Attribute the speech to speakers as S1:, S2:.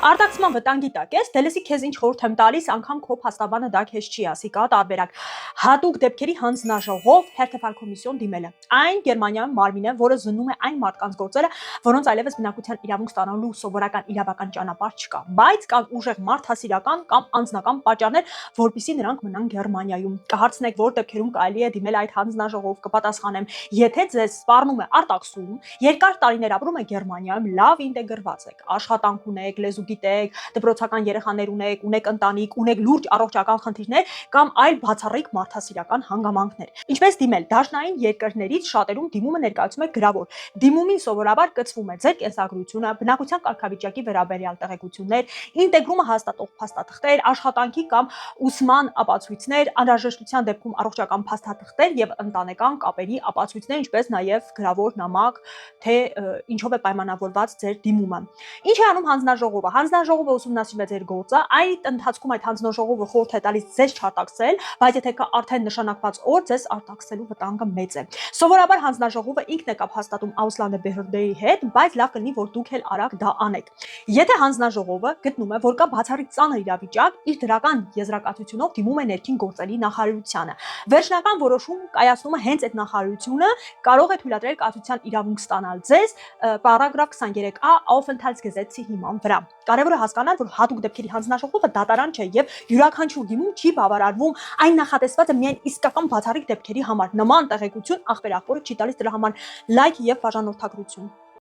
S1: Արտաքսման վտանգի տակ ես, դե լսի քեզ ինչ խորհուրդ եմ տալիս, անգամ քո փաստաբանը դա քեզ չի ասի, կա տարբերակ։ Հատուկ դեպքերի հանձնաժողով հերթեփալ կոմիսիոն դիմելը։ Այն Գերմանիայում մարմին է, որը զննում է այն մարդկանց գործերը, որոնց այլևս բնակության իրավունք ստանալու սովորական իրավական ճանապարհ չկա, բայց կան ուժեղ մարդասիրական կամ անձնական պատճառներ, որպեսզի նրանք մնան Գերմանիայում։ Կհարցնեք, որ դեպքերում կարելի է դիմել այդ հանձնաժողով, կպատասխանեմ։ Եթե ձեզ սպառնում է արտաքսում, երկար տարիներ ապրում եք Գերմանիայում, լավ ինտեգրված եք, աշխատանք ունեք, լեզու գիտեք, դպրոցական երեխաներ ունեք ընտանիք, ունեք լուրջ առողջական խնդիրներ կամ այլ բացառիկ մարդասիրական հանգամանքներ։ Ինչպես դիմել։ Դաշնային երկրներից շատերում դիմումը ներկայացում է գրավոր։ Դիմումին սովորաբար կցվում է ձեր կենսագրությունը, բնակության կարգավիճակի վերաբերյալ տեղեկություններ, ինտեգրումը հաստատող փաստաթղթեր, աշխատանքի կամ ուսման ապացույցներ, անհրաժեշտության դեպքում առողջական փաստաթղթեր եւ ընտանեկան կապերի ապացույցներ, ինչպես նաեւ գրավոր նամակ, թե ինչով է պայմանավորված ձեր դիմումը։ Ինչ է անում հանձնաժողովը։ Հանձնաժողովը ուսումնասիրում է ձեր գործը, այդ ընթացքում այդ հանձնաժողովը խորհուրդ է տալիս ձեզ չարտաքսել, բայց եթե կա արդեն նշանակված օր, ձեզ արտաքսելու վտանգը մեծ է։ Սովորաբար հանձնաժողովը ինքն է կապ հաստատում Ausländer Behörde-ի հետ, բայց լավ կլինի, որ դուք էլ արագ դա անեք։ Եթե հանձնաժողովը գտնում է, որ կա բացառիկ ծանր իրավիճակ, իր դրական եզրակացությունով դիմում է ներքին գործերի նախարարությանը։ Վերջնական որոշում կայացնում է հենց այդ նախարարությունը, կարող է թույլատրել կացության իրավունք ստանալ ձեզ պարագրաֆ 23a Aufenthaltsgesetzի հիման վրա։ Կարևոր է հասկանալ, որ հատուկ դեպքերի հանձնաժողովը դատարան չէ եւ յուրաքանչյուր դիմում չի բավարարվում, այն նախատեսված է միայն իսկական բացառիկ դեպքերի համար։ Նման տեղեկություն ախպեր ախորը չի տալիս, դրա համար լայք եւ բաժանորդագրություն։